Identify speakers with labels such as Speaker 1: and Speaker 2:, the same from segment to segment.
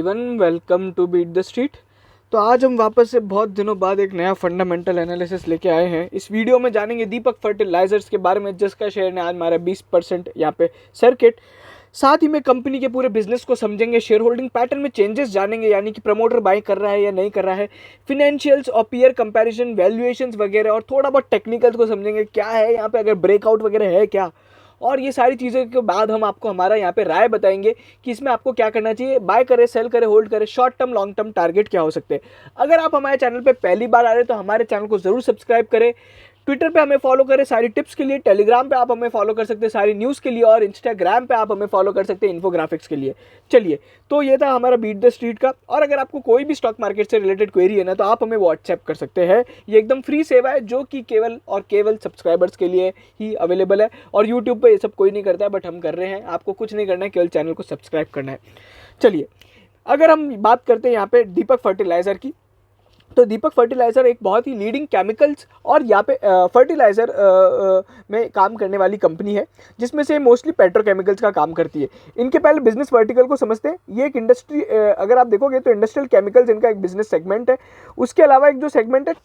Speaker 1: Everyone, welcome to beat the street. तो आज हम वापस से बहुत दिनों बाद एक नया फंडामेंटल एनालिसिस लेके आए हैं। इस वीडियो में जानेंगे दीपक फर्टिलाइजर्स के बारे में, जिसका शेयर ने आज हमारा 20% यहाँ पे सर्किट। साथ ही में कंपनी के पूरे बिजनेस को समझेंगे, शेयर होल्डिंग पैटर्न में चेंजेस जानेंगे, यानी कि प्रमोटर बाय कर रहा है या नहीं कर रहा है, फिनेंशियल्स और पीयर कंपैरिजन, वैल्यूएशंस वगैरह, और थोड़ा बहुत टेक्निकल्स को समझेंगे क्या है यहाँ पे, अगर ब्रेकआउट वगैरह है क्या। और ये सारी चीज़ों के बाद हम आपको हमारा यहाँ पे राय बताएंगे कि इसमें आपको क्या करना चाहिए, बाय करे, सेल करे, होल्ड करे, short term long term target क्या हो सकते हैं। अगर आप हमारे चैनल पे पहली बार आ रहे हैं तो हमारे चैनल को जरूर सब्सक्राइब करें, ट्विटर पे हमें फॉलो करें सारी टिप्स के लिए, टेलीग्राम पे आप हमें फॉलो कर सकते हैं सारी न्यूज़ के लिए, और इंस्टाग्राम पे आप हमें फॉलो कर सकते हैं इन्फोग्राफिक्स के लिए। चलिए, तो ये था हमारा बीट द स्ट्रीट का। और अगर आपको कोई भी स्टॉक मार्केट से रिलेटेड क्वेरी है ना, तो आप हमें व्हाट्सएप कर सकते हैं। ये एकदम फ्री सेवा है, जो कि केवल और केवल सब्सक्राइबर्स के लिए ही अवेलेबल है। और यूट्यूब पे ये सब कोई नहीं करता है, बट हम कर रहे हैं। आपको कुछ नहीं करना है, केवल चैनल को सब्सक्राइब करना है। चलिए, अगर हम बात करते हैं यहाँ पे दीपक फर्टिलाइजर की, तो दीपक फर्टिलाइज़र एक बहुत ही लीडिंग केमिकल्स और यहाँ पे फर्टिलाइज़र में काम करने वाली कंपनी है, जिसमें से मोस्टली पेट्रोकेमिकल्स का काम करती है। इनके पहले बिजनेस वर्टिकल को समझते हैं। ये एक इंडस्ट्री, अगर आप देखोगे तो इंडस्ट्रियल केमिकल्स इनका एक बिजनेस सेगमेंट है। उसके अलावा एक जो सेगमेंट है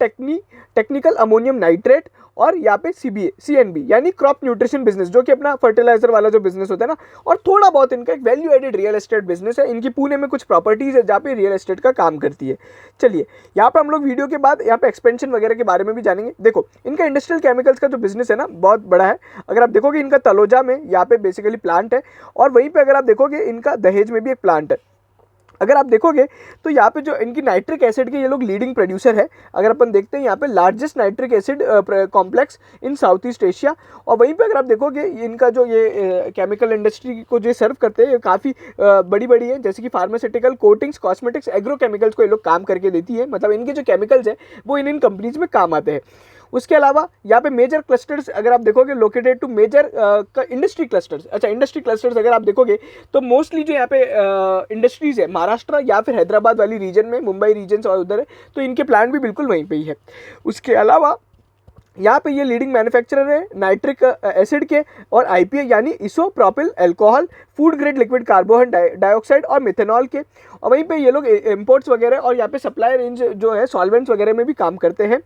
Speaker 1: टेक्निकल अमोनियम नाइट्रेट, और यहाँ पे CNB यानी क्रॉप न्यूट्रिशन बिजनेस, जो कि अपना फर्टिलाइजर वाला जो बिजनेस होता है ना। और थोड़ा बहुत इनका एक value added real estate business है। इनकी पुणे में कुछ प्रॉपर्टीज है जहाँ पे रियल एस्टेट का काम करती है। चलिए, यहाँ पे हम लोग वीडियो के बाद यहाँ पे एक्सपेंशन वगैरह के बारे में भी जानेंगे। देखो, इनका इंडस्ट्रियल केमिकल्स का जो बिजनेस है ना, बहुत बड़ा है। अगर आप देखोगे इनका तलोजा में यहाँ पे बेसिकली प्लांट है, और वहीं पे अगर आप देखोगे इनका दहेज में भी एक प्लांट है। अगर आप देखोगे तो यहाँ पे जो इनकी नाइट्रिक एसिड के ये लोग लीडिंग प्रोड्यूसर है। अगर अपन देखते हैं यहाँ पे largest nitric acid complex in south east Asia. और वहीं पे अगर आप देखोगे इनका जो ये केमिकल इंडस्ट्री को जो सर्व करते हैं, ये काफ़ी बड़ी बड़ी है, जैसे कि फार्मास्यूटिकल, कोटिंग्स, कॉस्मेटिक्स, एग्रोकेमिकल्स को ये लोग काम करके देती है। मतलब इनके जो केमिकल्स है वो इन कंपनीज में काम आते हैं। उसके अलावा यहाँ पे मेजर क्लस्टर्स अगर आप देखोगे located to major industry clusters. अच्छा, इंडस्ट्री क्लस्टर्स अगर आप देखोगे तो मोस्टली जो यहाँ पे इंडस्ट्रीज है महाराष्ट्र या फिर हैदराबाद वाली रीजन में, मुंबई रीजन और उधर है, तो इनके प्लांट भी बिल्कुल वहीं पे ही है। उसके अलावा यहाँ पे ये लीडिंग मैन्युफैक्चरर है नाइट्रिक एसिड के और IPA यानी isopropyl alcohol, food grade liquid carbon dioxide और मिथेनॉल के। और वहीं पे ये लोग इंपोर्ट्स वगैरह और यहाँ पे सप्लाई रेंज जो है सॉल्वेंट्स वगैरह में भी काम करते हैं।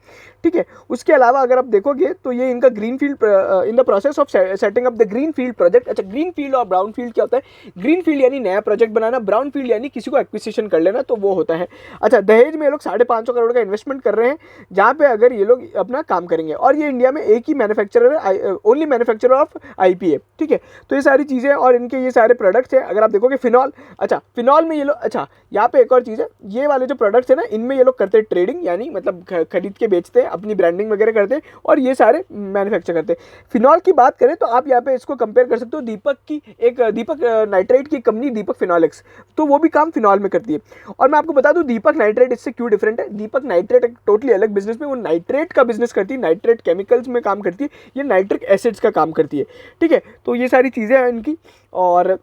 Speaker 1: ठीक है, उसके अलावा अगर आप देखोगे तो ये इनका green field, in the process of setting up the green field project. अच्छा, ग्रीन फील्ड और ब्राउन फील्ड क्या होता है? ग्रीन फील्ड यानी नया प्रोजेक्ट बनाना, ब्राउन फील्ड यानी किसी को एक्विजिशन कर लेना, तो वो होता है। अच्छा, दहेज में ये लोग 550 करोड़ का इन्वेस्टमेंट कर रहे हैं, जहाँ पे अगर ये लोग अपना काम करेंगे। और ये इंडिया में एक ही मैन्युफैक्चरर है, ओनली मैन्युफैक्चरर ऑफ IPA। ठीक है, तो ये सारी चीज़ें और इनके ये सारे प्रोडक्ट्स हैं। अगर आप देखोगे फिनॉल, अच्छा फिनॉल में ये लोग, अच्छा यहाँ पे एक और चीज़ है, ये वाले जो प्रोडक्ट्स है ना, इनमें ये लोग करते हैं ट्रेडिंग, यानी मतलब खरीद के बेचते हैं, अपनी ब्रांडिंग वगैरह करते हैं, और ये सारे मैन्युफैक्चर करते हैं। फिनॉल की बात करें तो आप यहाँ पे इसको कंपेयर कर सकते हो दीपक नाइट्रेट की कंपनी दीपक फिनॉलिक्स, तो वो भी काम फिनॉल में करती है। और मैं आपको बता दूं दीपक नाइट्रेट इससे क्यों डिफरेंट है। दीपक नाइट्रेट एक टोटली अलग बिजनेस में, वो नाइट्रेट का बिजनेस करती है, नाइट्रेट केमिकल्स में काम करती है, ये नाइट्रिक एसिड्स का काम करती है। ठीक है, तो ये सारी चीज़ें हैं इनकी। और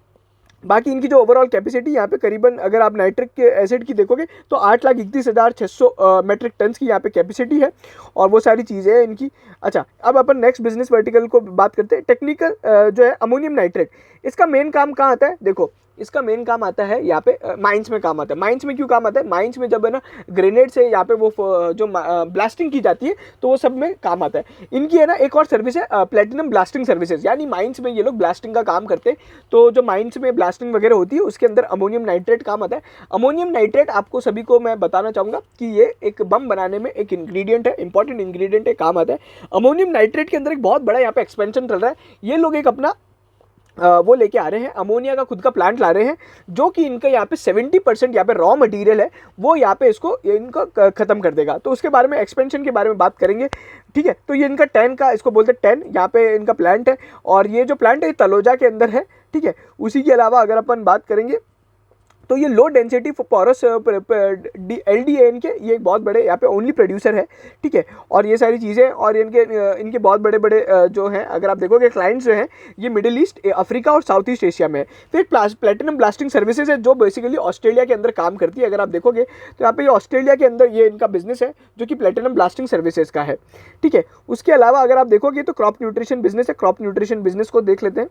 Speaker 1: बाकी इनकी जो ओवरऑल कैपेसिटी यहाँ पे करीबन, अगर आप नाइट्रिक के एसिड की देखोगे तो 8,31,600 मेट्रिक टन्स की यहाँ पे कैपेसिटी है, और वो सारी चीज़ें हैं इनकी। अच्छा, अब अपन नेक्स्ट बिजनेस वर्टिकल को बात करते हैं। टेक्निकल जो है अमोनियम नाइट्रेट, इसका मेन काम कहाँ आता है? देखो, इसका मेन काम आता है यहाँ पे माइंस में काम आता है। माइंस में क्यों काम आता है? माइंस में जब है ना ग्रेनेड से यहाँ पे वो जो ब्लास्टिंग की जाती है, तो वो सब में काम आता है। इनकी है ना एक और सर्विस है प्लेटिनम ब्लास्टिंग सर्विसेज, यानी माइंस में ये लोग ब्लास्टिंग का काम करते हैं। तो जो माइंस में ब्लास्टिंग वगैरह होती है उसके अंदर अमोनियम नाइट्रेट काम आता है। अमोनियम नाइट्रेट आपको सभी को मैं बताना चाहूँगा कि ये एक बम बनाने में एक इंग्रेडिएंट है, इंपॉर्टेंट इंग्रेडिएंट है, काम आता है। अमोनियम नाइट्रेट के अंदर एक बहुत बड़ा यहाँ पे एक्सपेंशन चल रहा है। ये लोग एक अपना वो लेके आ रहे हैं, अमोनिया का खुद का प्लांट ला रहे हैं, जो कि इनका यहाँ पे 70% यहाँ पे रॉ मटेरियल है, वो यहाँ पे इसको इनको खत्म कर देगा। तो उसके बारे में, एक्सपेंशन के बारे में बात करेंगे। ठीक है, तो ये इनका 10 का, इसको बोलते हैं 10, यहाँ पे इनका प्लांट है, और ये जो प्लांट है तलोजा के अंदर है। ठीक है, उसी के अलावा अगर अपन बात करेंगे तो ये लो डेंसिटी पोरस LDAN के ये एक बहुत बड़े यहाँ पे ओनली प्रोड्यूसर है। ठीक है, और ये सारी चीज़ें और इनके बहुत बड़े बड़े जो हैं, अगर आप देखोगे क्लाइंट्स जो हैं ये मिडिल ईस्ट, अफ्रीका और साउथ ईस्ट एशिया में है। फिर प्लेटिनम ब्लास्टिंग सर्विसेज है, जो बेसिकली ऑस्ट्रेलिया के अंदर काम करती है। अगर आप देखोगे तो यहाँ पे ये ऑस्ट्रेलिया के अंदर ये इनका बिजनेस है, जो कि प्लेटिनम ब्लास्टिंग सर्विसेज का है। ठीक है, उसके अलावा अगर आप देखोगे तो क्रॉप न्यूट्रिशन बिजनेस है। क्रॉप न्यूट्रिशन बिजनेस को देख लेते हैं।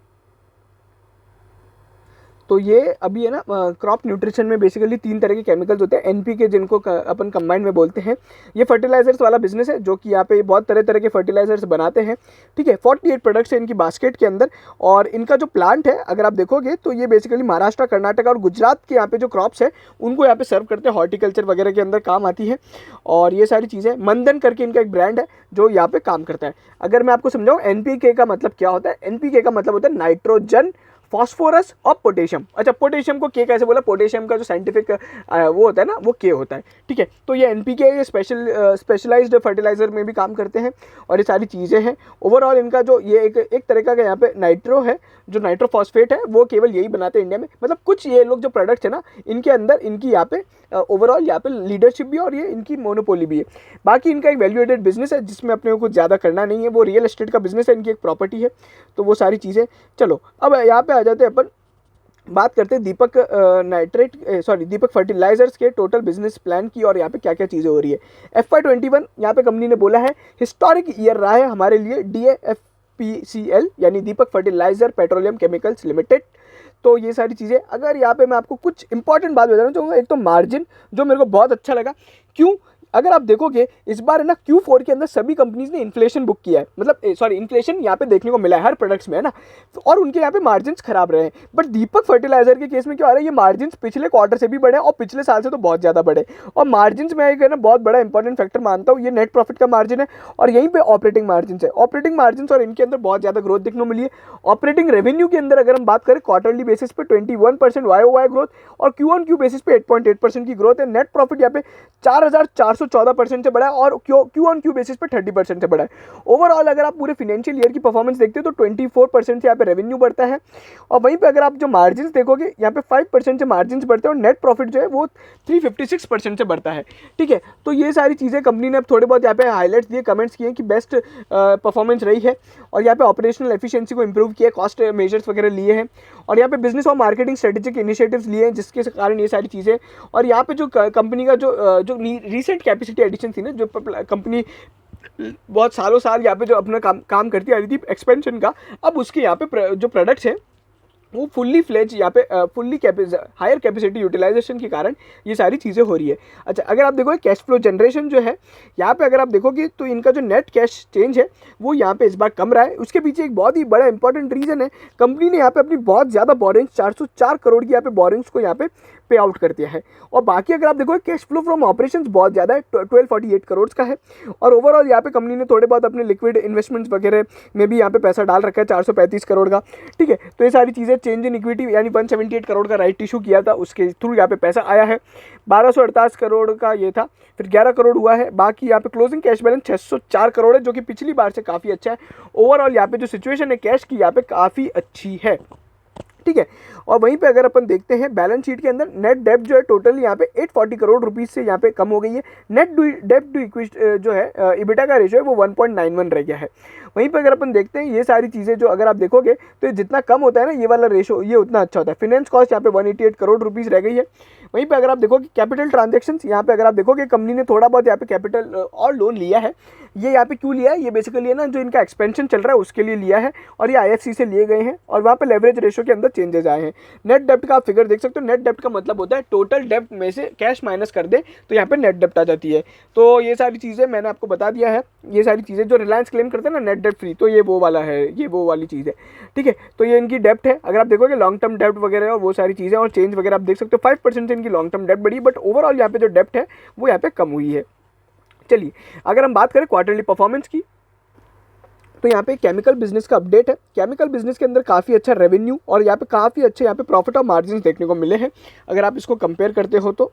Speaker 1: तो ये अभी है ना क्रॉप न्यूट्रिशन में बेसिकली 3 तरह के केमिकल्स होते हैं, एनपीके जिनको अपन कंबाइन में बोलते हैं। ये फर्टिलाइजर्स वाला बिजनेस है जो कि यहाँ पे बहुत तरह तरह के फर्टिलाइजर्स बनाते हैं, ठीक है। 48 प्रोडक्ट्स हैं इनकी बास्केट के अंदर, और इनका जो प्लांट है अगर आप देखोगे तो ये बेसिकली महाराष्ट्र, कर्नाटक और गुजरात के यहाँ पे जो क्रॉप्स है उनको यहाँ पे सर्व करते हैं, हॉर्टिकल्चर वगैरह के अंदर काम आती है। और ये सारी चीज़ें, मंदन करके इनका एक ब्रांड है जो यहाँ पे काम करता है। अगर मैं आपको समझाऊँ एनपीके का मतलब क्या होता है, एनपीके का मतलब होता है नाइट्रोजन, फास्फोरस और पोटेशियम। अच्छा, पोटेशियम को के कैसे बोला, पोटेशियम का जो साइंटिफिक वो होता है ना वो के होता है, ठीक है। तो ये एनपीके, ये स्पेशलाइज्ड फर्टिलाइजर में भी काम करते हैं और ये सारी चीज़ें हैं। ओवरऑल इनका जो ये एक तरह का यहाँ पे नाइट्रो है, जो नाइट्रो फॉस्फेट है वो केवल यही बनाते हैं इंडिया में। मतलब कुछ ये लोग जो प्रोडक्ट्स है ना इनके अंदर इनकी यहाँ पे ओवरऑल यहाँ पे लीडरशिप भी है और ये इनकी मोनोपोली भी है। बाकी इनका एक वैल्यूएटेड बिजनेस है जिसमें अपने को कुछ ज़्यादा करना नहीं है, वो रियल एस्टेट का बिजनेस है, इनकी एक प्रॉपर्टी है, तो वो सारी चीज़ें। चलो अब यहाँ पे आ जाते हैं अपन, बात करते हैं दीपक फर्टिलाइजर्स के टोटल बिजनेस प्लान की और यहाँ पे क्या क्या चीज़ें हो रही है। FY21 यहाँ पे कंपनी ने बोला है हिस्टोरिक ईयर रहा है हमारे लिए, DFPCL यानी दीपक फर्टिलाइजर पेट्रोलियम केमिकल्स लिमिटेड। तो ये सारी चीज़ें, अगर यहाँ पे मैं आपको कुछ इंपॉर्टेंट बात बताना चाहूँगा, एक तो मार्जिन जो मेरे को बहुत अच्छा लगा। क्यों, अगर आप देखोगे इस बार है ना Q4 के अंदर सभी कंपनीज ने इन्फ्लेशन बुक किया है, मतलब सॉरी इन्फ्लेशन यहाँ पे देखने को मिला है हर प्रोडक्ट्स में, है ना। तो और उनके यहाँ पे मार्जिन्स खराब रहे हैं। बट दीपक फर्टिलाइजर के केस में क्या आ रहा है, ये मार्जिन्स पिछले क्वार्टर से भी बढ़े और पिछले साल से तो बहुत ज़्यादा बढ़े। और मार्जिन्स में एक है ना बहुत बड़ा इंपॉर्टेंट फैक्टर मानता हूँ, ये नेट प्रॉफिट का मार्जिन है और यहीं पर ऑपरेटिंग मार्जिन है। ऑपरेटिंग मार्जिन और इनके अंदर बहुत ज़्यादा ग्रोथ देखने को मिली है। ऑपरेटिंग रेवेन्यू के अंदर अगर हम बात करें क्वार्टरली बेसिस पे 21% YOY ग्रोथ और Q1Q बेसिस पे 8.8% की ग्रोथ है। नेट प्रॉफिट यहाँ पे 4,414% से बढ़ा है और Q1Q बेसिस पे 30% से बढ़ा है। ओवरऑल अगर आप पूरे फाइनेंशियल ईयर की परफॉर्मेंस देखते हो तो 24% से यहाँ पे रेवेन्यू बढ़ता है और वहीं पे अगर आप जो मार्जिन देखोगे यहाँ पे 5% से मार्जिन बढ़ते हैं और नेट प्रॉफिट जो है वो 356% से बढ़ता है, ठीक है। तो ये सारी चीज़ें कंपनी ने अब थोड़े बहुत यहाँ पे हाईलाइट्स दिए, कमेंट्स किए कि बेस्ट परफॉर्मेंस रही है और यहाँ पे ऑपरेशनल एफिशिएंसी को इंप्रूव किया, कॉस्ट मेजर्स वगैरह लिए हैं और यहाँ पे बिजनेस और मार्केटिंग स्ट्रेटेजिक इनिशिएटिव्स लिए हैं जिसके कारण ये सारी चीज़ें। और यहाँ पे जो कंपनी का जो रीसेंट कैपेसिटी एडिशन थी ना, जो कंपनी बहुत सालों साल यहाँ पे जो अपना काम करती आ रही थी एक्सपेंशन का, अब उसके यहाँ पे जो प्रोडक्ट्स हैं वो फुल्ली फ्लेज यहाँ पे हायर कैपेसिटी यूटिलाइजेशन के कारण ये सारी चीज़ें हो रही है। अच्छा, अगर आप देखोगे कैश फ्लो जनरेशन जो है यहाँ पे अगर आप देखोगे तो इनका जो नेट कैश चेंज है वो यहाँ पे इस बार कम रहा है। उसके पीछे एक बहुत ही बड़ा इंपॉर्टेंट रीज़न है, कंपनी ने यहाँ पे अपनी बहुत ज़्यादा बोरिंग्स 404 करोड़ की यहाँ पे बोरिंग्स को यहाँ पे पे आउट कर दिया है। और बाकी अगर आप देखो कैश फ्लो फ्रॉम ऑपरेशंस बहुत ज़्यादा है, 1248 करोड़ का है। और ओवरऑल यहाँ पे कंपनी ने थोड़े बहुत अपने लिक्विड इन्वेस्टमेंट्स वगैरह में भी यहाँ पे पैसा डाल रखा है 435 करोड़ का, ठीक है। तो ये सारी चीज़ें, चेंज इन इक्विटी यानी 178 करोड़ का राइट इशू किया था, उसके थ्रू यहाँ पे पैसा आया है। 1248 करोड़ का ये था, फिर 11 करोड़ हुआ है। बाकी यहाँ पे क्लोजिंग कैश बैलेंस 604 करोड़ है जो कि पिछली बार से काफ़ी अच्छा है। ओवरऑल यहाँ पे जो सिचुएशन है कैश की यहाँ पे काफ़ी अच्छी है, ठीक है। और वहीं पे अगर अपन देखते हैं बैलेंस शीट के अंदर नेट डेब्ट जो है टोटल यहाँ पे 840 करोड़ रुपीस से यहाँ पे कम हो गई है। नेट डेब्ट टू इक्विटी जो है इबिटा का रेशियो है वो 1.91 रह गया है। वहीं पे अगर अपन देखते हैं ये सारी चीज़ें जो अगर आप देखोगे तो जितना कम होता है ना ये वाला रेशियो, ये उतना अच्छा होता है। फाइनेंस कॉस्ट यहाँ पे 188 करोड़ रुपीस रह गई है। वहीं पे अगर आप देखोगे कैपिटल ट्रांजेक्शन्स, यहाँ पे अगर आप देखोगे कंपनी ने थोड़ा बहुत यहाँ पे कैपिटल और लोन लिया है। ये यहाँ पे क्यों लिया है, ये बेसिकली है ना जो इनका एक्सपेंशन चल रहा है उसके लिए लिया है और ये IFC से लिए गए हैं और वहाँ पे लेवरेज रेशियो के अंदर चेंजेस आए हैं। नेट डेप्ट का आप फिगर देख सकते हो, नेट डेप्ट का मतलब होता है टोटल डेप्ट में से कैश माइनस कर दे तो यहाँ पे नेट डेप्ट आ जाती है। तो ये सारी चीज़ें मैंने आपको बता दिया है। ये सारी चीज़ें जो रिलायंस क्लेम करते हैं ना नेट डेप्ट फ्री, तो ये वो वाला है, ये वो वाली चीज़ है, ठीक है। तो ये इनकी डेप्ट है। अगर आप देखोगे लॉन्ग टर्म डेप्ट वगैरह और वो सारी चीज़ें और चेंज वगैरह आप देख सकते हो, 5% से इनकी लॉन्ग टर्म डेप्ट बढ़ी, बट ओवरऑल यहाँ पे जो डेप्ट है वो यहाँ पे कम हुई है। चलिए अगर हम बात करें क्वार्टरली परफॉर्मेंस की तो यहाँ पे केमिकल बिजनेस का अपडेट है। केमिकल बिजनेस के अंदर काफ़ी अच्छा रेवेन्यू और यहाँ पे काफ़ी अच्छे यहाँ पे प्रॉफिट और मार्जिन देखने को मिले हैं अगर आप इसको कंपेयर करते हो तो।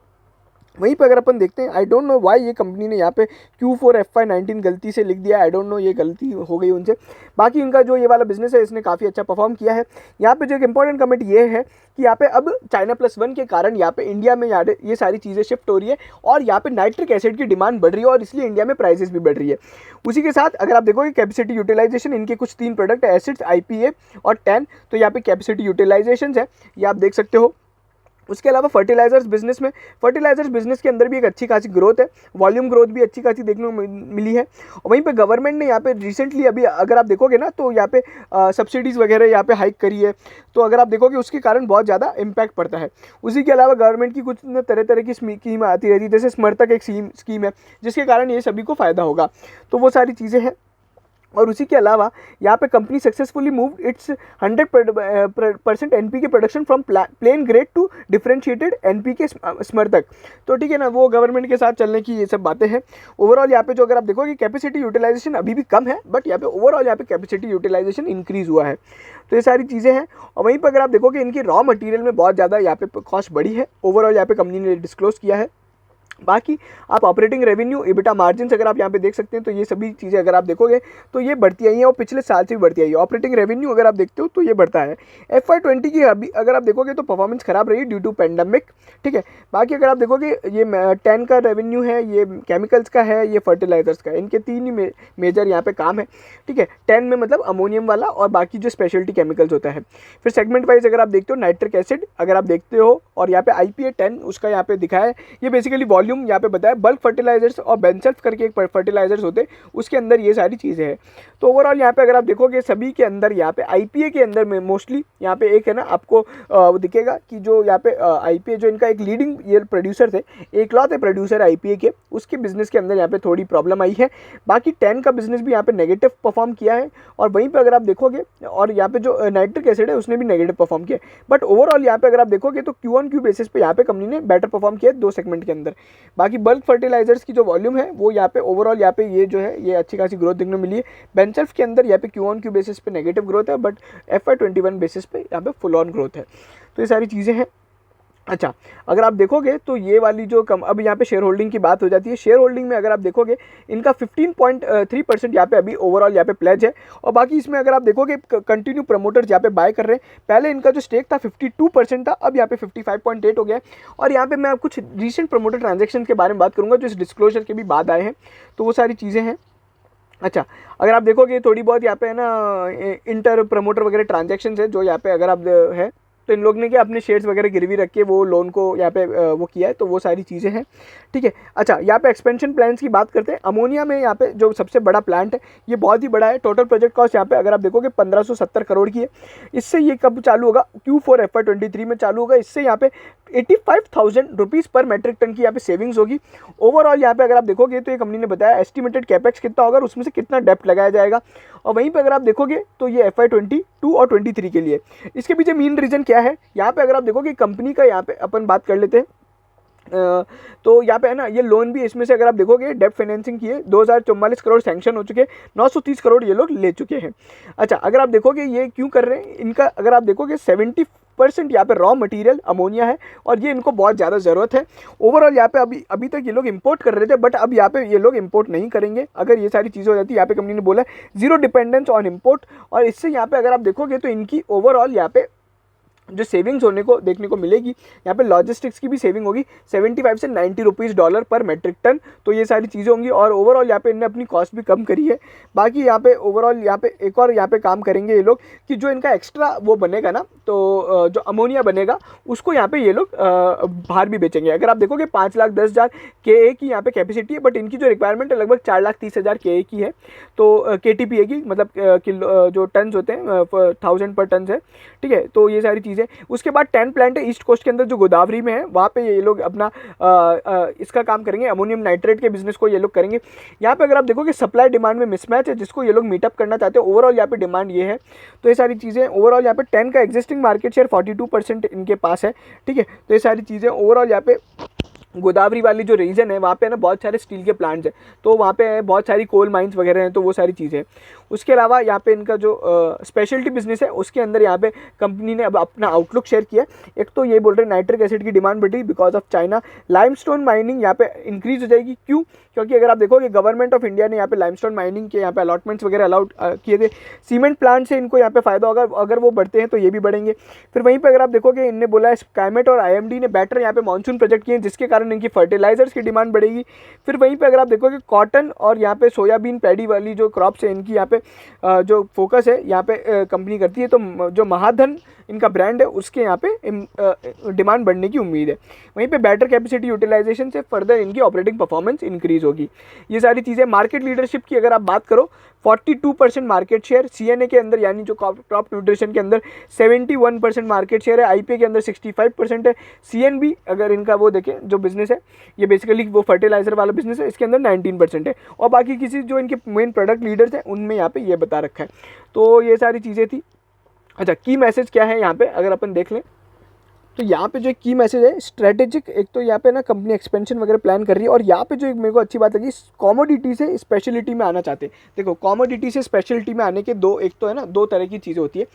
Speaker 1: वहीं पे अगर अपन देखते हैं, आई डोंट नो व्हाई ये कंपनी ने यहाँ पे Q4 FY19 गलती से लिख दिया, आई डोंट नो, ये गलती हो गई उनसे। बाकी इनका जो ये वाला बिजनेस है इसने काफ़ी अच्छा परफॉर्म किया है। यहाँ पे जो एक इंपॉर्टेंट कमेंट ये है कि यहाँ पे अब China+1 के कारण यहाँ पे इंडिया में ये सारी चीज़ें शिफ्ट हो रही है और यहाँ पे नाइट्रिक एसिड की डिमांड बढ़ रही है और इसलिए इंडिया में प्राइसेस भी बढ़ रही है। उसी के साथ अगर आप देखोगे कैपेसिटी यूटिलाइजेशन, इनके कुछ 3 प्रोडक्ट है एसिड्स, IPA और टैन, तो यहाँ पे कैपेसिटी यूटिलाइजेशन है, ये आप देख सकते हो। उसके अलावा फर्टिलाइजर्स बिजनेस के अंदर भी एक अच्छी खासी ग्रोथ है, वॉल्यूम ग्रोथ भी अच्छी खासी देखने को मिली है। और वहीं पे गवर्नमेंट ने यहाँ पे रिसेंटली अभी अगर आप देखोगे ना तो यहाँ पे सब्सिडीज़ वगैरह यहाँ पे हाइक करी है, तो अगर आप देखोगे उसके कारण बहुत ज़्यादा इम्पैक्ट पड़ता है। उसी के अलावा गवर्नमेंट की कुछ तरह तरह की स्कीम आती रहती है, जैसे स्मर्तक एक स्कीम है जिसके कारण ये सभी को फ़ायदा होगा, तो वो सारी चीज़ें हैं। और उसी के अलावा यहाँ पे company successfully move its 100% NPK production from plain grade to differentiated NPK स्मर्तक। तो ठीक है ना, वो गवर्नमेंट के साथ चलने की ये सब बातें हैं। ओवरऑल यहाँ पे जो अगर आप देखोगे कैपेसिटी यूटिलाइजेशन अभी भी कम है, बट यहाँ पे ओवरऑल यहाँ पे कैपेसिटी यूटिलाइजेशन इंक्रीज हुआ है, तो ये सारी चीज़ें हैं। और वहीं पर अगर आप देखोगे इनकी रॉ मटेरियल में बहुत ज़्यादा यहाँ पे कॉस्ट बढ़ी है, ओवरऑल यहाँ पे कंपनी ने डिस्क्लोज किया है। बाकी आप ऑपरेटिंग रेवेन्यू, एबिटा मार्जिन्स अगर आप यहाँ पे देख सकते हैं, तो ये सभी चीज़ें अगर आप देखोगे तो ये बढ़ती आई हैं और पिछले साल से भी बढ़ती आई है। ऑपरेटिंग रेवेन्यू अगर आप देखते हो तो ये बढ़ता है। FY20 की अभी अगर आप देखोगे तो परफॉर्मेंस खराब रही ड्यू टू पेंडेमिक, ठीक है। बाकी अगर आप देखोगे ये 10 का रेवेन्यू है, ये केमिकल्स का है, ये फर्टिलाइजर्स का है, इनके 3 ही मेजर यहाँ पे काम है, ठीक है। 10 में मतलब अमोनियम वाला और बाकी जो स्पेशलिटी केमिकल्स होता है। फिर सेगमेंट वाइज अगर आप देखते हो नाइट्रिक एसिड अगर आप देखते हो, और यहाँ पे IPA 10 उसका यहाँ पे दिखाया है, ये बेसिकली वॉल्यूम यहाँ पे बताया। बल्क फर्टिलाइजर्स और बेंसेल्फ करके एक फर्टिलाइजर्स होते हैं, उसके अंदर ये सारी चीज़ें हैं। तो ओवरऑल यहाँ पे अगर आप देखोगे सभी के अंदर यहाँ पे IPA के अंदर में मोस्टली यहाँ पे एक है ना आपको दिखेगा कि जो यहाँ पे IPA जो इनका एक लीडिंग ये प्रोड्यूसर थे, एक लॉ थे प्रोड्यूसर IPA के, उसके बिजनेस के अंदर यहाँ पे थोड़ी प्रॉब्लम आई है। बाकी 10 का बिजनेस भी यहाँ पे नेगेटिव परफॉर्म किया है, और वहीं पे अगर आप देखोगे और यहाँ पे जो नाइट्रिक एसिड है उसने भी नेगेटिव परफॉर्म किया है। बट ओवरऑल यहाँ पे अगर आप देखोगे तो Q1Q बेसिस पे यहाँ पे कंपनी ने बेटर परफॉर्म किया है 2 सेगमेंट के अंदर। बाकी बल्क फर्टिलाइजर्स की जो वॉल्यूम है वो यहाँ पे ओवरऑल यहाँ पे ये जो है ये अच्छी खासी ग्रोथ देखने को मिली है। बेंसेल्फ के अंदर यहाँ पे Q1Q बेसिस पे नेगेटिव ग्रोथ है, बट FY21 बेसिस पे यहाँ पे फुल ऑन ग्रोथ है। तो ये सारी चीज़ें हैं। अच्छा, अगर आप देखोगे तो ये वाली जो अब यहाँ पे शेयर होल्डिंग की बात हो जाती है। शेयर होल्डिंग में अगर आप देखोगे इनका 15.3% यहाँ पे अभी ओवरऑल यहाँ पे प्लेज है, और बाकी इसमें अगर आप देखोगे कंटिन्यू प्रमोटर्स यहाँ पे बाय कर रहे हैं। पहले इनका जो स्टेक था 52% था, अब यहाँ पे 55.8 हो गया है। और यहाँ पे मैं कुछ रीसेंट प्रमोटर ट्रांजेक्शन के बारे में बात करूँगा जो इस डिस्क्लोजर के भी बाद आए हैं, तो वो सारी चीज़ें हैं। अच्छा, अगर आप देखोगे थोड़ी बहुत यहाँ पे है ना इंटर प्रमोटर वगैरह ट्रांजेक्शन है जो यहाँ पे अगर आप है, तो इन लोग ने क्या अपने शेयर्स वगैरह गिरवी रख के वो लोन को यहाँ पे वो किया है, तो वो सारी चीज़ें हैं, ठीक है। अच्छा, यहाँ पे एक्सपेंशन प्लान्स की बात करते हैं। अमोनिया में यहाँ पे जो सबसे बड़ा प्लांट है ये बहुत ही बड़ा है। टोटल प्रोजेक्ट कॉस्ट यहाँ पे अगर आप देखोगे 1570 करोड़ की है। इससे ये कब चालू होगा? Q4 FY23 में चालू होगा। इससे यहाँ पे 85,000 रुपीज़ पर मेट्रिक टन की यहाँ पे सेविंग्स होगी। ओवरऑल यहाँ पे अगर आप देखोगे तो ये कंपनी ने बताया एस्टिमेटेड कैपेक्स कितना होगा और उसमें से कितना डेप्थ लगाया जाएगा। और वहीं पे अगर आप देखोगे तो ये FY22 और 23 के लिए। इसके पीछे मेन रीज़न क्या है? यहाँ पे अगर आप देखोगे कंपनी का यहाँ पे अपन बात कर लेते हैं, तो यहाँ पे है ना ये लोन भी इसमें से अगर आप देखोगे डेब्ट फाइनेंसिंग की है, 2044 करोड़ सैंक्शन हो चुके हैं, 930 करोड़ ये लोग ले चुके हैं। अच्छा, अगर आप देखोगे ये क्यों कर रहे हैं, इनका अगर आप देखोगे 70% यहाँ पे रॉ मटेरियल अमोनिया है और ये इनको बहुत ज़्यादा ज़रूरत है। ओवरऑल यहाँ पे अभी तक ये लोग इंपोर्ट कर रहे थे, बट अब यहाँ पे ये लोग इंपोर्ट नहीं करेंगे अगर ये सारी चीज़ें हो जाती है। यहाँ पे कंपनी ने बोला है जीरो डिपेंडेंस ऑन इम्पोर्ट, और इससे यहाँ पे अगर आप देखोगे तो इनकी ओवरऑल यहाँ पे जो सेविंग्स होने को देखने को मिलेगी। यहाँ पे लॉजिस्टिक्स की भी सेविंग होगी 75 से 90 रुपीज़ डॉलर पर मेट्रिक टन, तो ये सारी चीज़ें होंगी। और ओवरऑल यहाँ पे इन्होंने अपनी कॉस्ट भी कम करी है। बाकी यहाँ पे ओवरऑल यहाँ पे एक और यहाँ पे काम करेंगे ये लोग कि जो इनका एक्स्ट्रा वो बनेगा ना, तो जो अमोनिया बनेगा उसको यहाँ पे ये लोग बाहर भी बेचेंगे। अगर आप देखोगे 5,10,000 KA की यहाँ पे कैपेसिटी है, बट इनकी जो रिक्वायरमेंट है लगभग 4,30,000 KA की है, तो KTPA की मतलब किलो जो टन्स होते हैं 1000 पर टन है, ठीक है। तो ये सारी चीज़ें। उसके बाद 10 प्लांट है ईस्ट कोस्ट के अंदर जो गोदावरी में है, वहाँ पे ये लोग अपना इसका काम करेंगे, अमोनियम नाइट्रेट के बिजनेस को ये लोग करेंगे। यहाँ पे अगर आप देखोगे सप्लाई डिमांड में मिसमैच है जिसको ये लोग मीटअप करना चाहते हैं। ओवरऑल यहाँ पे डिमांड ये है, तो ये सारी चीज़ें। ओवरऑल यहाँ पे 10 का एग्जिस्टिंग मार्केट शेयर 42% इनके पास है, ठीक है। तो ये सारी चीज़ें। ओवरऑल यहाँ पे गोदावरी वाली जो रीजन है वहाँ पे ना बहुत सारे स्टील के प्लांट्स हैं, तो वहाँ पे बहुत सारी कोल माइंस वगैरह हैं, तो वो सारी चीज़ें। उसके अलावा यहाँ पे इनका जो स्पेशलिटी बिजनेस है उसके अंदर यहाँ पे कंपनी ने अब अपना आउटलुक शेयर किया। एक तो ये बोल रहे हैं नाइट्रिक एसिड की डिमांड बढ़ी because of China. Limestone mining यहाँ पे इंक्रीज हो जाएगी। क्यों? क्योंकि अगर आप देखोगे गवर्नमेंट ऑफ इंडिया ने यहाँ पे लाइमस्टोन माइनिंग के यहाँ पे अलॉटमेंट्स वगैरह अलाउड किए थे। सीमेंट प्लांट से इनको यहाँ पे फायदा होगा, अगर वो बढ़ते हैं तो ये भी बढ़ेंगे। फिर वहीं पर अगर आप देखोगे इनने बोला है स्काईमेट और IMD ने बेटर यहाँ पे मानसून प्रोजेक्ट किए जिसके कारण कारण इनकी फर्टिलाइजर्स की डिमांड बढ़ेगी। फिर वहीं पे अगर आप देखोगे कॉटन और यहाँ पे सोयाबीन पैडी वाली जो क्रॉप्स है इनकी यहाँ पे जो फोकस है यहाँ पे कंपनी करती है, तो जो महाधन इनका ब्रांड है उसके यहाँ पे डिमांड बढ़ने की उम्मीद है। वहीं पे बेटर कैपेसिटी यूटिलाइजेशन से फर्दर इनकी ऑपरेटिंग परफॉर्मेंस इंक्रीज होगी। ये सारी चीज़ें। मार्केट लीडरशिप की अगर आप बात करो, 42% मार्केट शेयर सीएनए के अंदर यानी जो क्रॉप न्यूट्रिशन के अंदर 71% मार्केट शेयर है, आईपीए के अंदर 65% है, सीएनबी अगर इनका वो देखें जो बिजनेस है ये बेसिकली वो फर्टिलाइजर वाला बिजनेस है, इसके अंदर 19% है, और बाकी किसी जो इनके मेन प्रोडक्ट लीडर्स हैं उनमें यहाँ पे ये बता रखा है। तो ये सारी चीज़ें थी। अच्छा, की मैसेज क्या है यहाँ पे अगर अपन देख लें तो यहाँ पे जो एक की मैसेज है स्ट्रेटेजिक, एक तो यहाँ पे ना कंपनी एक्सपेंशन वगैरह प्लान कर रही है, और यहाँ पे जो एक मेरे को अच्छी बात लगी कॉमोडिटी से स्पेशलिटी में आना चाहते हैं। देखो कॉमोडिटी से स्पेशलिटी में आने के एक तो है ना दो तरह की चीज़ें होती है।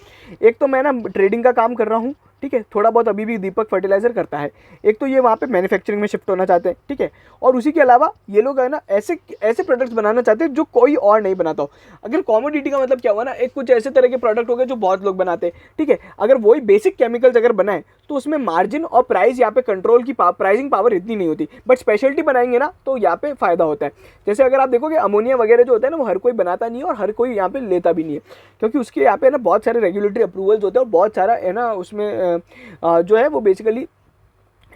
Speaker 1: एक तो मैं ना ट्रेडिंग का काम कर रहा हूँ, ठीक है, थोड़ा बहुत अभी भी दीपक फर्टिलाइजर करता है। एक तो ये वहाँ पे मैन्युफैक्चरिंग में शिफ्ट होना चाहते हैं, ठीक है, और उसी के अलावा ये लोग है ना ऐसे ऐसे प्रोडक्ट्स बनाना चाहते हैं जो कोई और नहीं बनाता हो। अगर कॉमोडिटी का मतलब क्या हुआ ना, एक कुछ ऐसे तरह के प्रोडक्ट हो गए जो बहुत लोग बनाते हैं, ठीक है, अगर वही बेसिक केमिकल्स अगर बनाए तो उसमें मार्जिन और प्राइस यहाँ पे कंट्रोल की प्राइसिंग पावर इतनी नहीं होती, बट स्पेशलिटी बनाएंगे ना तो यहाँ पे फायदा होता है। जैसे अगर आप देखोगे अमोनिया वगैरह जो होता है ना वो हर कोई बनाता नहीं है और हर कोई यहाँ पे लेता भी नहीं है, क्योंकि उसके यहाँ पे ना बहुत सारे रेगुलेटरी अप्रूवल्स होते हैं और बहुत सारा है ना उसमें जो है वो basically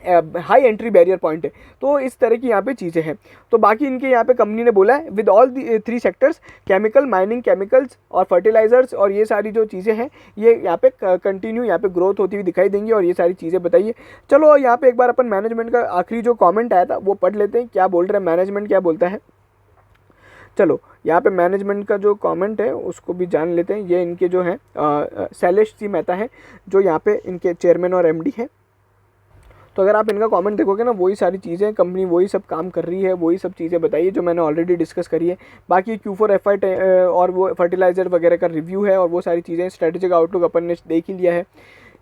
Speaker 1: high entry barrier point है। तो इस तरह की यहाँ पे चीज़ें हैं। तो बाकी इनके यहाँ पे कंपनी ने बोला है with all the 3 sectors chemical, mining, chemicals और फर्टिलाइजर्स, और ये सारी जो चीज़ें हैं ये यहाँ पे कंटिन्यू यहाँ पे ग्रोथ होती हुई दिखाई देंगी, और ये सारी चीज़ें बताइए। चलो यहाँ पे एक बार अपन मैनेजमेंट का आखिरी जो कॉमेंट आया था वो पढ़ लेते हैं, क्या बोल रहे हैं मैनेजमेंट, क्या बोलता है। चलो यहाँ पे मैनेजमेंट का जो कमेंट है उसको भी जान लेते हैं। ये इनके जो हैं शैलेश सी मेहता हैं जो यहाँ पे इनके चेयरमैन और एमडी हैं। तो अगर आप इनका कमेंट देखोगे ना वही सारी चीज़ें, कंपनी वही सब काम कर रही है, वही सब चीज़ें बताइए जो मैंने ऑलरेडी डिस्कस करी है। बाकी Q4 FY और वो फर्टिलाइज़र वगैरह का रिव्यू है और वो सारी चीज़ें, स्ट्रेटेजिक आउटलुक अपन ने देख ही लिया है,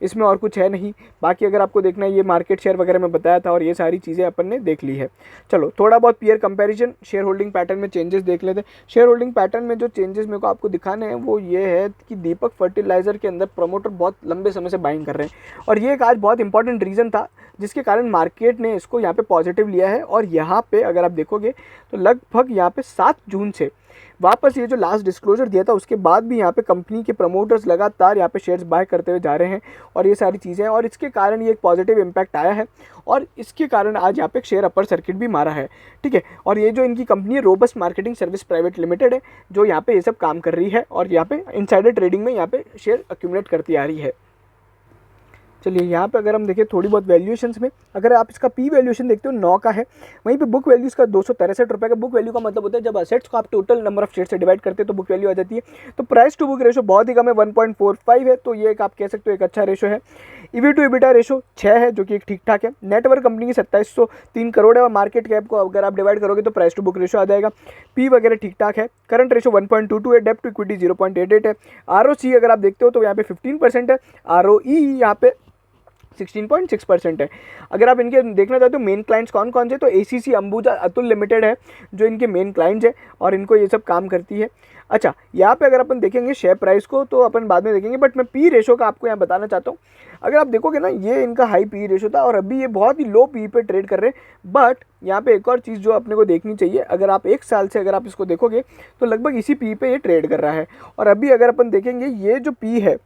Speaker 1: इसमें और कुछ है नहीं। बाकी अगर आपको देखना है ये मार्केट शेयर वगैरह में बताया था और ये सारी चीज़ें अपन ने देख ली है। चलो थोड़ा बहुत peer comparison, share holding pattern में चेंजेस देख लेते हैं। शेयर होल्डिंग पैटर्न में जो चेंजेस मेरे को आपको दिखाने हैं वो ये है कि दीपक फर्टिलाइज़र के अंदर प्रमोटर बहुत लंबे समय से बाइंग कर रहे हैं, और ये एक आज बहुत इंपॉर्टेंट रीज़न था जिसके कारण मार्केट ने इसको यहाँ पे पॉजिटिव लिया है। और यहाँ पे अगर आप देखोगे तो लगभग यहाँ पे 7 जून से वापस ये जो लास्ट डिस्क्लोजर दिया था उसके बाद भी यहाँ पे कंपनी के प्रमोटर्स लगातार यहाँ पे शेयर्स बाय करते हुए जा रहे हैं, और ये सारी चीज़ें हैं, और इसके कारण ये एक पॉजिटिव इम्पैक्ट आया है, और इसके कारण आज यहाँ पे शेयर अपर सर्किट भी मारा है, ठीक है। और ये जो इनकी कंपनी है robust marketing service private limited है जो यहाँ पे ये सब काम कर रही है, और यहाँ पे इनसाइडर ट्रेडिंग में यहाँ पे शेयर अक्यूमुलेट करती आ रही है। चलिए यहाँ पे अगर हम देखें थोड़ी बहुत वैल्यूएशंस में, अगर आप इसका पी वैल्यूएशन देखते हो 9 का है, वहीं पे बुक वैल्यू इसका 263 रुपये का। बुक वैल्यू का मतलब होता है जब असेट्स को आप टोटल नंबर ऑफ शेयर से डिवाइड करते हैं तो बुक वैल्यू आ जाती है। तो प्राइस टू बुक रेशो बहुत ही कम है, 1.45 है, तो ये एक आप कह सकते हो एक अच्छा रेशो है। ईवी टू एबिटा रेशो 6 है जो कि एक ठीक ठाक है। नेटवर्क कंपनी की 2703 करोड़ है, और मार्केट कैप को अगर आप डिवाइड करोगे तो प्राइस टू बुक रेशो आ जाएगा। पी वगैरह ठीक ठाक है। करंट रेशो 1.22 है। डेप्ट टू इक्विटी 0.88 है। ROC अगर आप देखते हो तो यहाँ पे 15% है। ROE यहाँ पे 16.6% है। अगर आप इनके देखना चाहते हो मेन क्लाइंट्स कौन कौन से, तो ACC अंबुजा अतुल लिमिटेड है जो इनके मेन क्लाइंट्स है और इनको ये सब काम करती है। अच्छा, यहाँ पे अगर अपन देखेंगे शेयर प्राइस को तो अपन बाद में देखेंगे, बट मैं पी रेशो का आपको यहाँ बताना चाहता हूँ। अगर आप देखोगे ना ये इनका हाई पी रेशो था और अभी ये बहुत ही लो पी पे ट्रेड कर रहे हैं। बट यहाँ पे एक और चीज़ जो अपने को देखनी चाहिए, अगर आप 1 साल से अगर आप इसको देखोगे तो लगभग इसी पी पे ये ट्रेड कर रहा है। और अभी अगर अपन देखेंगे ये जो पी है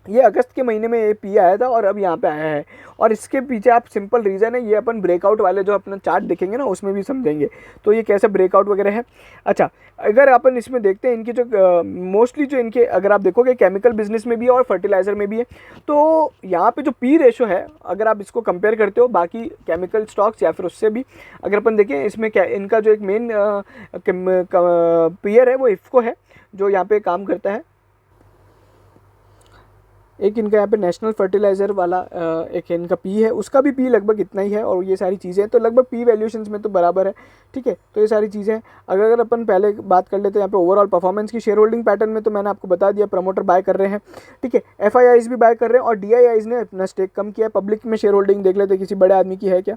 Speaker 1: ये अगस्त के महीने में ये पी आया था और अब यहाँ पे आया है, और इसके पीछे आप सिंपल रीज़न है, ये अपन ब्रेकआउट वाले जो अपना चार्ट देखेंगे ना उसमें भी समझेंगे तो ये कैसे ब्रेकआउट वगैरह है। अच्छा, अगर अपन इसमें देखते हैं इनकी जो मोस्टली जो इनके अगर आप देखोगे केमिकल बिजनेस में भी है और फर्टिलाइज़र में भी है, तो यहाँ पे जो पी रेशो है अगर आप इसको कंपेयर करते हो बाकी केमिकल स्टॉक्स या फिर उससे भी अगर अपन देखें इसमें क्या इनका जो एक मेन पीयर है वो इफ्को है जो यहाँ पे काम करता है। एक इनका यहाँ पे नेशनल फर्टिलाइज़र वाला एक इनका पी है, उसका भी पी लगभग इतना ही है, और ये सारी चीज़ें तो लगभग पी वैल्यूएशंस में तो बराबर है, ठीक है। तो ये सारी चीज़ें अगर अपन पहले बात कर लेते हैं यहाँ पे ओवरऑल परफॉर्मेंस की। शेयर होल्डिंग पैटर्न में तो मैंने आपको बता दिया प्रमोटर बाय कर रहे हैं, ठीक है। FIIs भी बाय कर रहे हैं और DIIs ने अपना स्टेक कम किया है। पब्लिक में शेयर होल्डिंग देख लेते हैं किसी बड़े आदमी की है क्या,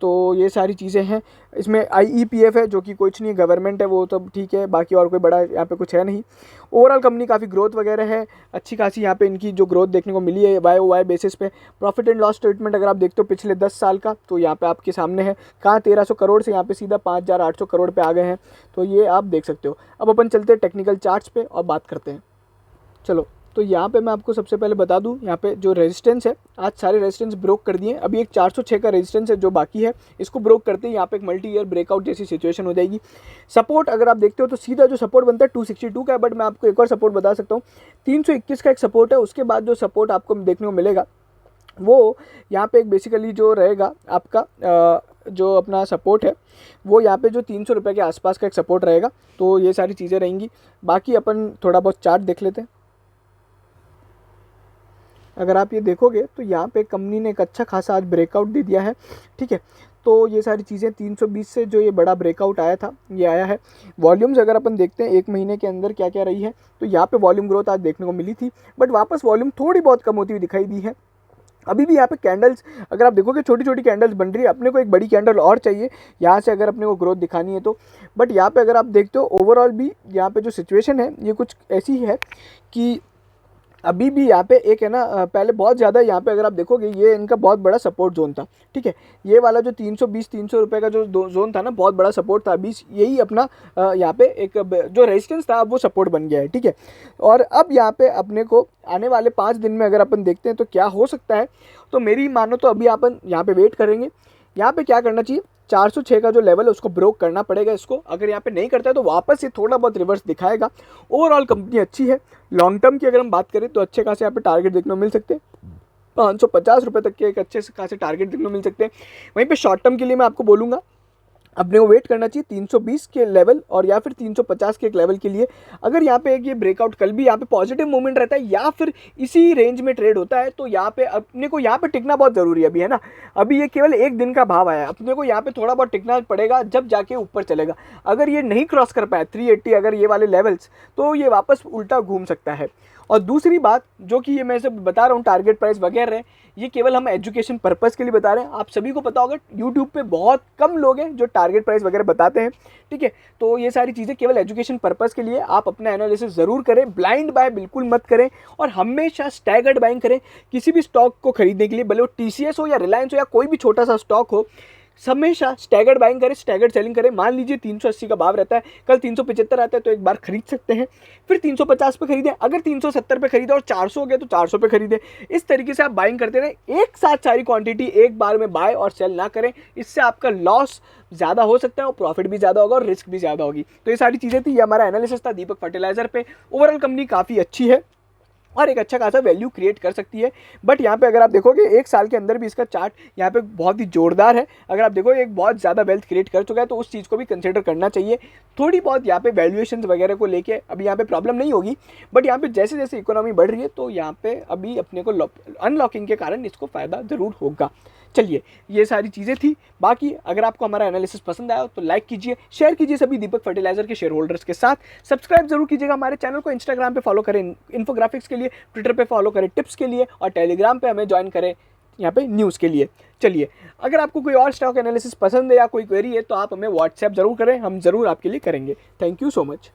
Speaker 1: तो ये सारी चीज़ें हैं। इसमें IEPF है जो कि कुछ नहीं, गवर्नमेंट है, वो तो ठीक है, बाकी और कोई बड़ा यहाँ पे कुछ है नहीं। ओवरऑल कंपनी काफ़ी ग्रोथ वगैरह है, अच्छी खासी यहाँ पे इनकी जो ग्रोथ देखने को मिली है YoY बेसिस पे। प्रॉफिट एंड लॉस स्टेटमेंट अगर आप देखते हो पिछले 10 साल का, तो यहाँ पे आपके सामने है, कहाँ 1300 करोड़ से यहाँ पे सीधा 5800 करोड़ पे आ गए हैं, तो ये आप देख सकते हो। अब अपन चलते हैं टेक्निकल चार्ट्स पे और बात करते हैं। चलो, तो यहाँ पे मैं आपको सबसे पहले बता दूँ, यहाँ पे जो रेजिस्टेंस है, आज सारे रेजिस्टेंस ब्रोक कर दिए। अभी एक 406 का रेजिस्टेंस है जो बाकी है, इसको ब्रोक करते हैं यहाँ पे एक मल्टी ईयर ब्रेकआउट जैसी सिचुएशन हो जाएगी। सपोर्ट अगर आप देखते हो तो सीधा जो सपोर्ट बनता है 262 का है, बट मैं आपको एक और सपोर्ट बता सकता हूँ, 321 का एक सपोर्ट है। उसके बाद जो सपोर्ट आपको देखने को मिलेगा वो यहाँ पे एक बेसिकली जो रहेगा आपका जो अपना सपोर्ट है वो यहाँ पे जो 300 रुपये के आसपास का एक सपोर्ट रहेगा। तो ये सारी चीज़ें रहेंगी। बाकी अपन थोड़ा बहुत चार्ट देख लेते हैं। अगर आप ये देखोगे तो यहाँ पे कंपनी ने एक अच्छा खासा आज ब्रेकआउट दे दिया है, ठीक है। तो ये सारी चीज़ें 320 से जो ये बड़ा ब्रेकआउट आया था ये आया है। वॉल्यूम्स अगर अपन देखते हैं एक महीने के अंदर क्या क्या रही है, तो यहाँ पे वॉल्यूम ग्रोथ आज देखने को मिली थी, बट वापस वॉल्यूम थोड़ी बहुत कम होती हुई दिखाई दी है। अभी भी यहाँ पे कैंडल्स अगर आप देखोगे छोटी छोटी कैंडल्स बन रही है, अपने को एक बड़ी कैंडल और चाहिए यहाँ से अगर अपने को ग्रोथ दिखानी है तो। बट यहाँ पे अगर आप देखते हो ओवरऑल भी यहाँ पे जो सिचुएशन है ये कुछ ऐसी है कि अभी भी यहाँ पे एक है ना, पहले बहुत ज़्यादा यहाँ पे अगर आप देखोगे ये इनका बहुत बड़ा सपोर्ट जोन था, ठीक है। ये वाला जो 320-300 रुपये का जो जोन था ना, बहुत बड़ा सपोर्ट था। अभी यही अपना यहाँ पे एक जो रेजिस्टेंस था वो सपोर्ट बन गया है, ठीक है। और अब यहाँ पे अपने को आने वाले 5 दिन में अगर अपन देखते हैं तो क्या हो सकता है, तो मेरी मानो तो अभी अपन यहाँ पे वेट करेंगे। यहाँ पे क्या करना चाहिए, 406 का जो लेवल है उसको ब्रोक करना पड़ेगा इसको। अगर यहाँ पे नहीं करता है तो वापस ये थोड़ा बहुत रिवर्स दिखाएगा। ओवरऑल कंपनी अच्छी है। लॉन्ग टर्म की अगर हम बात करें तो अच्छे खासे यहाँ पे टारगेट देखने को मिल सकते हैं, 550 रुपये तक के एक अच्छे खासे टारगेट देखने को मिल सकते हैं। वहीं पे शॉर्ट टर्म के लिए मैं आपको बोलूँगा अपने को वेट करना चाहिए 320 के लेवल और या फिर 350 के एक लेवल के लिए। अगर यहाँ पे एक ये ब्रेकआउट कल भी यहाँ पे पॉजिटिव मूवमेंट रहता है या फिर इसी रेंज में ट्रेड होता है तो यहाँ पे अपने को यहाँ पे टिकना बहुत ज़रूरी है अभी, है ना। अभी ये केवल एक दिन का भाव आया है, अपने को यहाँ पे थोड़ा बहुत टिकना पड़ेगा, जब जाके ऊपर चलेगा। अगर ये नहीं क्रॉस कर पाया 380 अगर ये वाले लेवल्स, तो ये वापस उल्टा घूम सकता है। और दूसरी बात जो कि ये मैं से बता रहा हूँ टारगेट प्राइस वगैरह, ये केवल हम एजुकेशन पर्पस के लिए बता रहे हैं। आप सभी को पता होगा यूट्यूब पे बहुत कम लोग हैं जो टारगेट प्राइस वगैरह बताते हैं, ठीक है। तो ये सारी चीज़ें केवल एजुकेशन पर्पस के लिए, आप अपना एनालिसिस ज़रूर करें, ब्लाइंड बाय बिल्कुल मत करें और हमेशा स्टैगर्ड बाइंग करें। किसी भी स्टॉक को खरीदने के लिए, भले वो TCS हो या रिलायंस हो या कोई भी छोटा सा स्टॉक हो, हमेशा स्टैगर्ड बाइंग करें, स्टैगर्ड सेलिंग करें। मान लीजिए 380 का भाव रहता है, कल 375 आता है तो एक बार खरीद सकते हैं, फिर 350 पे खरीदें। अगर 370 पे खरीदे और 400 हो गया तो 400 पे खरीदें। इस तरीके से आप बाइंग करते रहें, एक साथ सारी क्वांटिटी एक बार में बाय और सेल ना करें। इससे आपका लॉस ज़्यादा हो सकता है और प्रॉफिट भी ज़्यादा होगा और रिस्क भी ज़्यादा होगी। तो ये सारी चीज़ें थी, ये हमारा एनालिसिस था दीपक फर्टिलाइजर पे। ओवरऑल कंपनी काफ़ी अच्छी है और एक अच्छा खासा वैल्यू क्रिएट कर सकती है। बट यहाँ पे अगर आप देखोगे एक साल के अंदर भी इसका चार्ट यहाँ पे बहुत ही जोरदार है। अगर आप देखो एक बहुत ज़्यादा वेल्थ क्रिएट कर चुका है, तो उस चीज़ को भी कंसिडर करना चाहिए। थोड़ी बहुत यहाँ पे वैल्यूएशंस वगैरह को लेके अभी यहाँ पे प्रॉब्लम नहीं होगी, बट यहाँ पे जैसे जैसे इकोनॉमी बढ़ रही है तो यहाँ पे अभी अपने को अनलॉकिंग के कारण इसको फ़ायदा ज़रूर होगा। चलिए, ये सारी चीज़ें थी। बाकी अगर आपको हमारा एनालिसिस पसंद आया तो लाइक कीजिए, शेयर कीजिए सभी दीपक फर्टिलाइजर के शेयर होल्डर्स के साथ। सब्सक्राइब जरूर कीजिएगा हमारे चैनल को, इंस्टाग्राम पे फॉलो करें इन्फोग्राफिक्स के लिए, ट्विटर पे फॉलो करें टिप्स के लिए और टेलीग्राम पे हमें ज्वाइन करें यहाँ पे न्यूज़ के लिए। चलिए, अगर आपको कोई और स्टॉक एनालिसिस पसंद है या कोई क्वेरी है तो आप हमें व्हाट्सएप जरूर करें, हम जरूर आपके लिए करेंगे। Thank you so much.